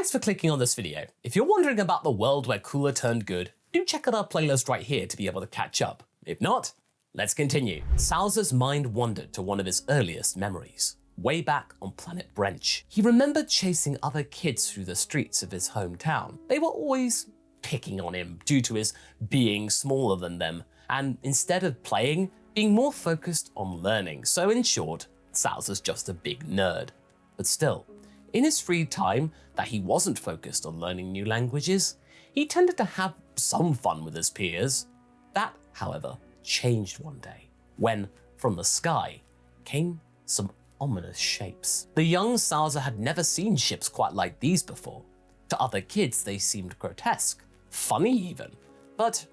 Thanks for clicking on this video. If you're wondering about the world where Cooler turned good, do check out our playlist right here to be able to catch up. If not, let's continue. Salza's mind wandered to one of his earliest memories, way back on planet Brench. He remembered chasing other kids through the streets of his hometown. They were always picking on him due to his being smaller than them, and instead of playing, being more focused on learning. So in short, Salza's just a big nerd. But still, in his free time that he wasn't focused on learning new languages, he tended to have some fun with his peers. That, however, changed one day, when, from the sky, came some ominous shapes. The young Salza had never seen ships quite like these before. To other kids, they seemed grotesque, funny even, but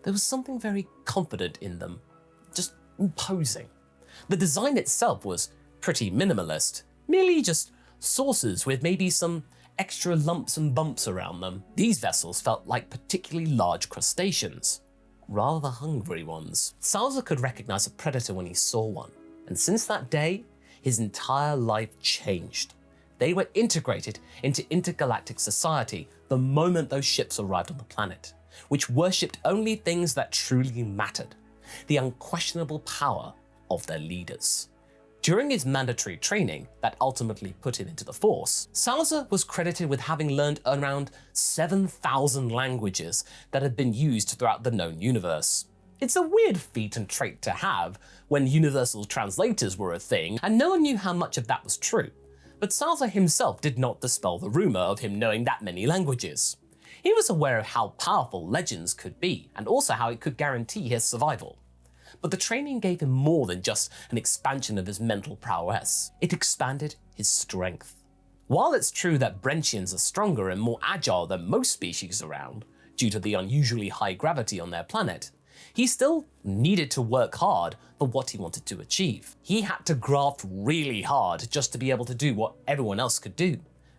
there was something very confident in them, just imposing. The design itself was pretty minimalist, merely just saucers with maybe some extra lumps and bumps around them. These vessels felt like particularly large crustaceans, rather hungry ones. Salza could recognize a predator when he saw one, and since that day, his entire life changed. They were integrated into intergalactic society the moment those ships arrived on the planet, which worshipped only things that truly mattered, the unquestionable power of their leaders. During his mandatory training that ultimately put him into the Force, Salza was credited with having learned around 7,000 languages that had been used throughout the known universe. It's a weird feat and trait to have when universal translators were a thing, and no one knew how much of that was true. But Salza himself did not dispel the rumor of him knowing that many languages. He was aware of how powerful legends could be, and also how it could guarantee his survival. But the training gave him more than just an expansion of his mental prowess. It expanded his strength. While it's true that Brenchians are stronger and more agile than most species around, due to the unusually high gravity on their planet, he still needed to work hard for what he wanted to achieve. He had to graft really hard just to be able to do what everyone else could do.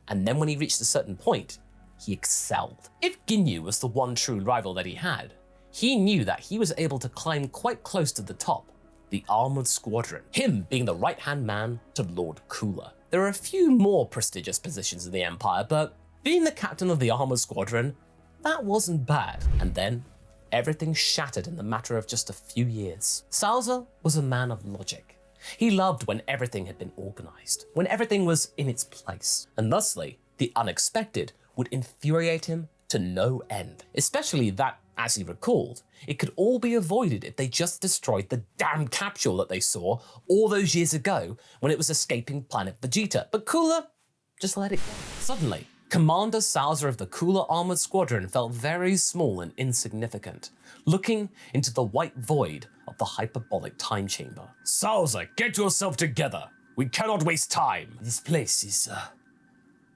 And then when he reached a certain point, he excelled. If Ginyu was the one true rival that he had, he knew that he was able to climb quite close to the top, the Armored Squadron, him being the right-hand man to Lord Cooler. There are a few more prestigious positions in the Empire, but being the captain of the Armored Squadron, that wasn't bad. And then, everything shattered in the matter of just a few years. Salza was a man of logic. He loved when everything had been organized, when everything was in its place, and thusly, the unexpected would infuriate him to no end, especially that, as he recalled, it could all be avoided if they just destroyed the damn capsule that they saw all those years ago when it was escaping planet Vegeta. But Cooler just let it go. Suddenly, Commander Salza of the Cooler Armored Squadron felt very small and insignificant, looking into the white void of the hyperbolic time chamber. Salza, get yourself together. We cannot waste time. This place is,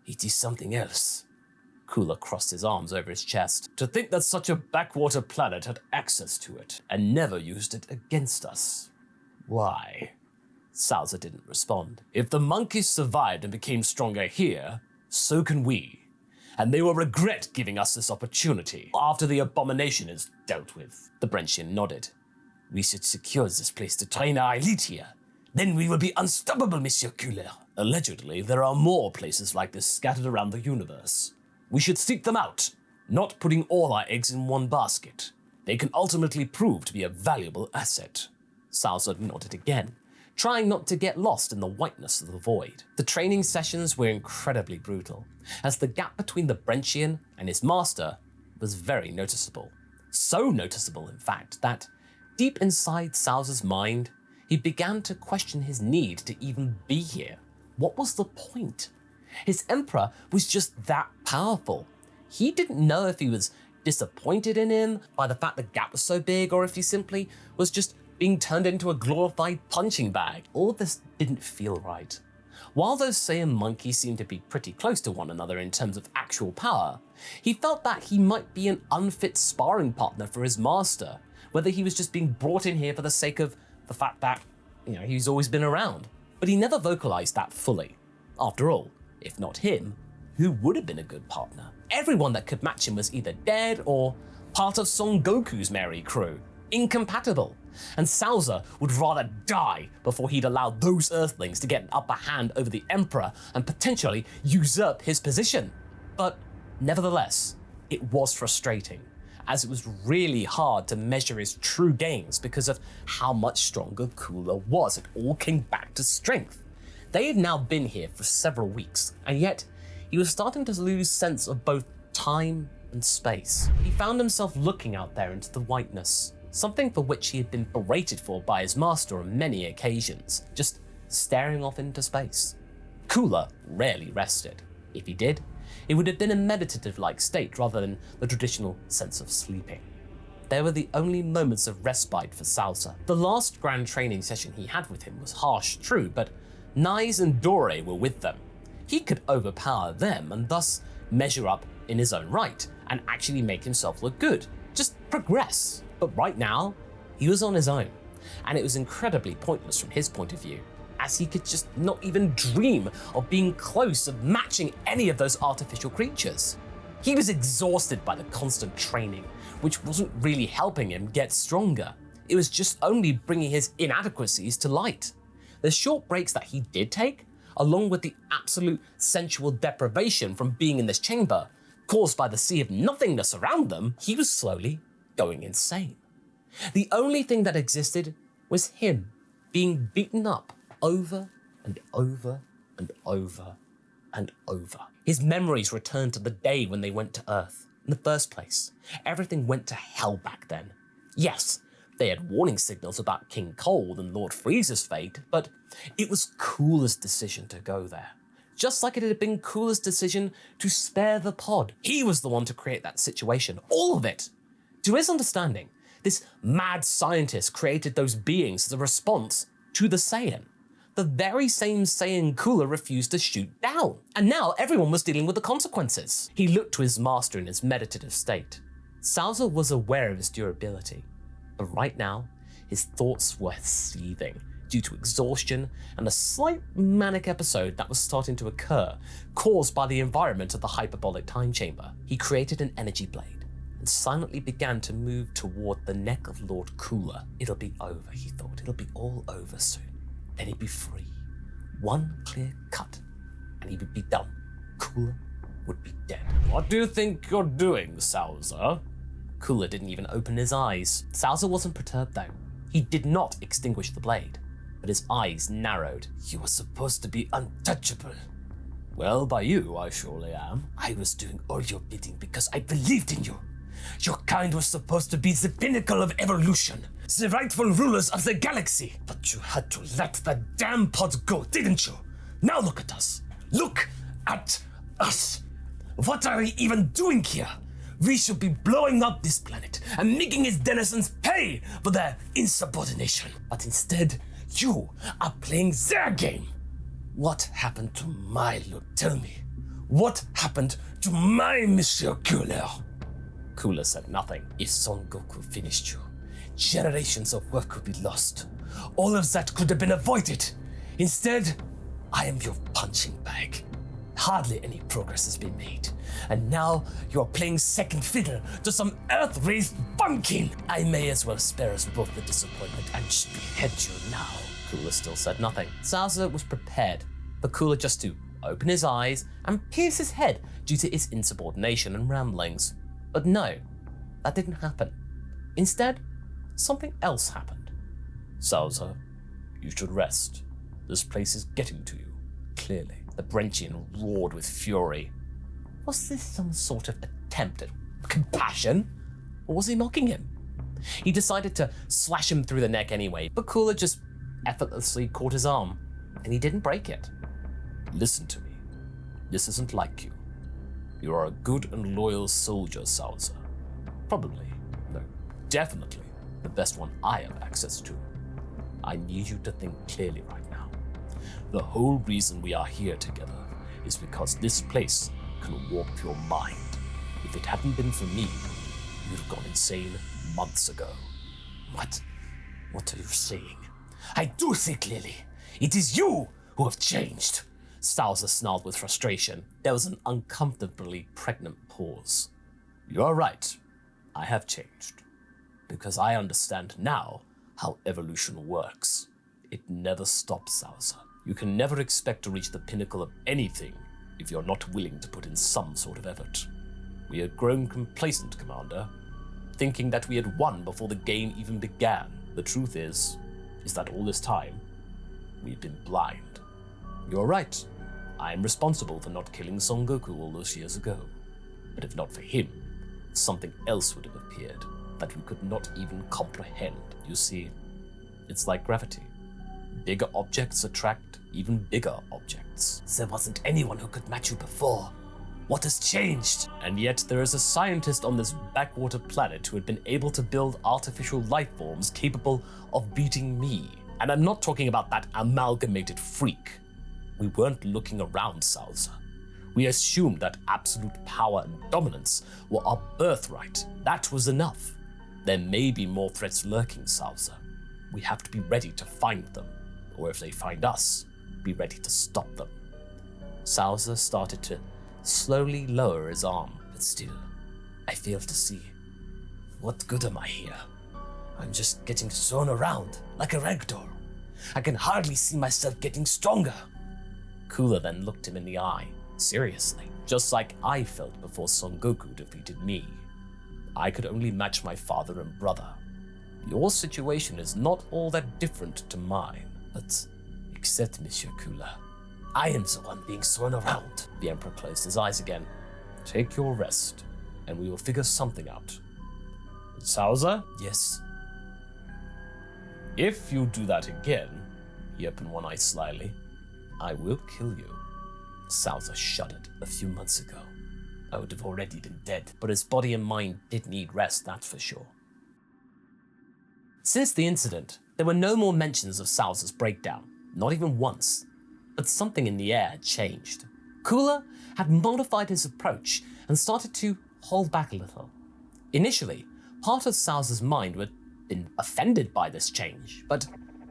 it is something else. Cooler crossed his arms over his chest. To think that such a backwater planet had access to it and never used it against us. Why? Salza didn't respond. If the monkeys survived and became stronger here, so can we. And they will regret giving us this opportunity after the abomination is dealt with. The Brenchian nodded. We should secure this place to train our elite here. Then we will be unstoppable, Monsieur Cooler. Allegedly, there are more places like this scattered around the universe. We should seek them out, not putting all our eggs in one basket. They can ultimately prove to be a valuable asset. Salza nodded again, trying not to get lost in the whiteness of the void. The training sessions were incredibly brutal, as the gap between the Brenchian and his master was very noticeable. So noticeable, in fact, that deep inside Salza's mind, he began to question his need to even be here. What was the point? His emperor was just that powerful. He didn't know if he was disappointed in him by the fact the gap was so big, or if he simply was just being turned into a glorified punching bag. All of this didn't feel right. While those Saiyan monkeys seemed to be pretty close to one another in terms of actual power, he felt that he might be an unfit sparring partner for his master, whether he was just being brought in here for the sake of the fact that, he's always been around. But he never vocalized that fully. After all, if not him, who would have been a good partner? Everyone that could match him was either dead or part of Son Goku's merry crew. incompatible. And Salza would rather die before he'd allow those Earthlings to get an upper hand over the Emperor and potentially usurp his position. But nevertheless, it was frustrating, as it was really hard to measure his true gains because of how much stronger Cooler was. It all came back to strength. They had now been here for several weeks, and yet he was starting to lose sense of both time and space. He found himself looking out there into the whiteness, something for which he had been berated for by his master on many occasions, just staring off into space. Cooler rarely rested. If he did, it would have been a meditative-like state rather than the traditional sense of sleeping. They were the only moments of respite for Salsa. The last grand training session he had with him was harsh, true, but Nyes and Dore were with them. He could overpower them and thus measure up in his own right and actually make himself look good, just progress. But right now, he was on his own, and it was incredibly pointless from his point of view, as he could just not even dream of being close of matching any of those artificial creatures. He was exhausted by the constant training, which wasn't really helping him get stronger. It was just only bringing his inadequacies to light. The short breaks that he did take, along with the absolute sensual deprivation from being in this chamber, caused by the sea of nothingness around them, he was slowly going insane. The only thing that existed was him being beaten up over and over and over and over. His memories returned to the day when they went to Earth. In the first place, everything went to hell back then. Yes, they had warning signals about King Cold and Lord Frieza's fate, but it was Cooler's decision to go there. Just like it had been Cooler's decision to spare the pod. He was the one to create that situation, all of it. To his understanding, this mad scientist created those beings as a response to the Saiyan. The very same Saiyan Cooler refused to shoot down. And now everyone was dealing with the consequences. He looked to his master in his meditative state. Salza was aware of his durability, but right now, his thoughts were seething due to exhaustion and a slight manic episode that was starting to occur, caused by the environment of the hyperbolic time chamber. He created an energy blade and silently began to move toward the neck of Lord Cooler. It'll be over, he thought. It'll be all over soon. Then he'd be free. One clear cut, and he would be done. Cooler would be dead. What do you think you're doing, Salza? Cooler didn't even open his eyes. Salza wasn't perturbed though. He did not extinguish the blade, but his eyes narrowed. You were supposed to be untouchable. Well, by you, I surely am. I was doing all your bidding because I believed in you. Your kind was supposed to be the pinnacle of evolution, the rightful rulers of the galaxy. But you had to let the damn pod go, didn't you? Now look at us. Look at us. What are we even doing here? We should be blowing up this planet and making its denizens pay for their insubordination. But instead, you are playing their game. What happened to my look? Tell me. What happened to my Monsieur Cooler? Cooler said nothing. If Son Goku finished you, generations of work could be lost. All of that could have been avoided. Instead, I am your punching bag. Hardly any progress has been made. And now you are playing second fiddle to some earth-raised bumpkin. I may as well spare us both the disappointment and just behead you now. Cooler still said nothing. Salza was prepared for Cooler just to open his eyes and pierce his head due to his insubordination and ramblings. But no, that didn't happen. Instead, something else happened. Salza, you should rest. This place is getting to you, clearly. The Brentian roared with fury. Was this some sort of attempt at compassion? Or was he mocking him? He decided to slash him through the neck anyway, but Cooler just effortlessly caught his arm, and he didn't break it. Listen to me. This isn't like you. You are a good and loyal soldier, Salza. Probably, no, definitely the best one I have access to. I need you to think clearly right now. The whole reason we are here together is because this place can warp your mind. If it hadn't been for me, you'd have gone insane months ago. What? What are you saying? I do see clearly. It is you who have changed. Salza snarled with frustration. There was an uncomfortably pregnant pause. You are right. I have changed. because I understand now how evolution works. It never stops, Salsa. You can never expect to reach the pinnacle of anything if you're not willing to put in some sort of effort. We had grown complacent, Commander, thinking that we had won before the game even began. The truth is that all this time, we've been blind. You're right. I am responsible for not killing Son Goku all those years ago. But if not for him, something else would have appeared that we could not even comprehend. You see, it's like gravity. Bigger objects attract even bigger objects. There wasn't anyone who could match you before. What has changed? And yet there is a scientist on this backwater planet who had been able to build artificial life forms capable of beating me. And I'm not talking about that amalgamated freak. We weren't looking around, Salsa. We assumed that absolute power and dominance were our birthright. That was enough. There may be more threats lurking, Salsa. We have to be ready to find them. Or if they find us, be ready to stop them. Salsa started to slowly lower his arm, but still, I fail to see. What good am I here? I'm just getting thrown around like a ragdoll. I can hardly see myself getting stronger. Cooler then looked him in the eye, seriously, just like I felt before Son Goku defeated me. I could only match my father and brother. Your situation is not all that different to mine, but accept, Monsieur Cooler. I am the one being thrown around. The Emperor closed his eyes again. Take your rest, and we will figure something out. Salza? Yes. If you do that again, he opened one eye slyly, I will kill you. Salza shuddered. A few months ago, I would have already been dead, but his body and mind did need rest, that's for sure. Since the incident, there were no more mentions of Salza's breakdown, not even once. But something in the air had changed. Cooler had modified his approach and started to hold back a little. Initially, part of Salza's mind had been offended by this change, but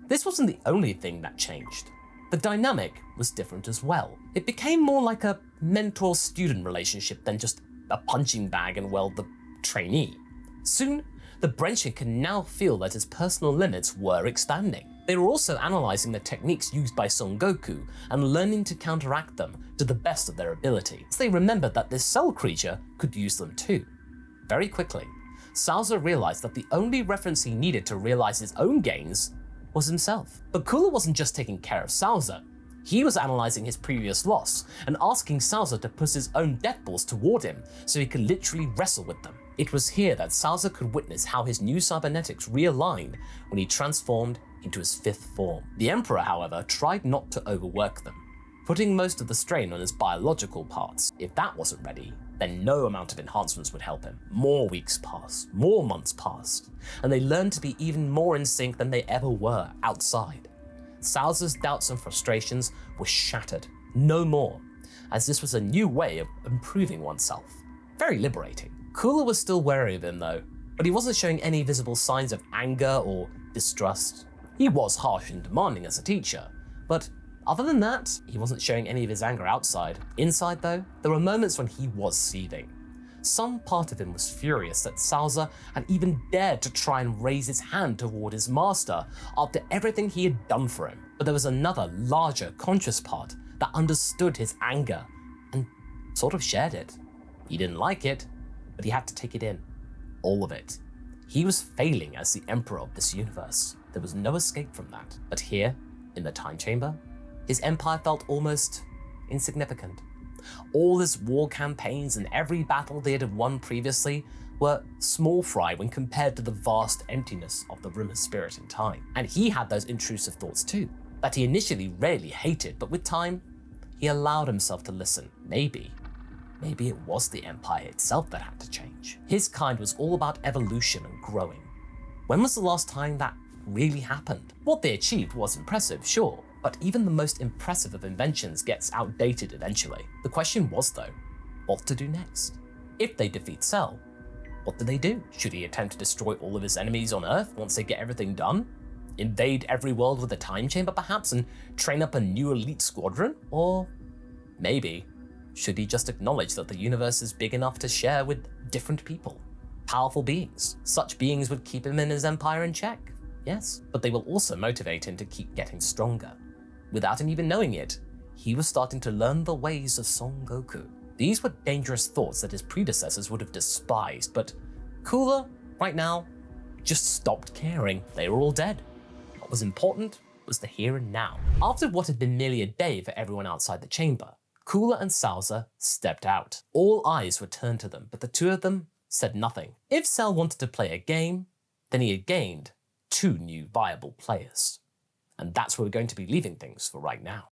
this wasn't the only thing that changed. The dynamic was different as well. It became more like a mentor-student relationship than just a punching bag and, well, the trainee. Soon, the Brenshin could now feel that his personal limits were expanding. They were also analyzing the techniques used by Son Goku and learning to counteract them to the best of their ability, as they remembered that this cell creature could use them too. Very quickly, Salza realized that the only reference he needed to realize his own gains was himself. But Cooler wasn't just taking care of Salza. He was analyzing his previous loss and asking Salza to push his own death balls toward him so he could literally wrestle with them. It was here that Salza could witness how his new cybernetics realigned when he transformed into his fifth form. The Emperor, however, tried not to overwork them, putting most of the strain on his biological parts. If that wasn't ready, then no amount of enhancements would help him. More weeks passed, more months passed, and they learned to be even more in sync than they ever were outside. Salza's doubts and frustrations were shattered, no more, as this was a new way of improving oneself. Very liberating. Cooler was still wary of him though, but he wasn't showing any visible signs of anger or distrust. He was harsh and demanding as a teacher, but other than that, he wasn't showing any of his anger outside. Inside though, there were moments when he was seething. Some part of him was furious that Salza had even dared to try and raise his hand toward his master after everything he had done for him. But there was another, larger, conscious part that understood his anger and sort of shared it. He didn't like it, but he had to take it in. All of it. He was failing as the emperor of this universe. There was no escape from that. But here, in the time chamber, his empire felt almost insignificant. All his war campaigns and every battle they had won previously were small fry when compared to the vast emptiness of the Rimmer Spirit in time. And he had those intrusive thoughts too, that he initially rarely hated, but with time, he allowed himself to listen. Maybe it was the Empire itself that had to change. His kind was all about evolution and growing. When was the last time that really happened? What they achieved was impressive, sure, but even the most impressive of inventions gets outdated eventually. The question was though, what to do next? If they defeat Cell, what do they do? Should he attempt to destroy all of his enemies on Earth once they get everything done? Invade every world with a time chamber perhaps and train up a new elite squadron? Or maybe, should he just acknowledge that the universe is big enough to share with different people? powerful beings. Such beings would keep him and his empire in check, yes, but they will also motivate him to keep getting stronger. Without him even knowing it, he was starting to learn the ways of Son Goku. These were dangerous thoughts that his predecessors would have despised, but Cooler, right now, just stopped caring. They were all dead. What was important was the here and now. After what had been merely a day for everyone outside the chamber, Cooler and Salza stepped out. All eyes were turned to them, but the two of them said nothing. If Cell wanted to play a game, then he had gained 2 new viable players. And that's where we're going to be leaving things for right now.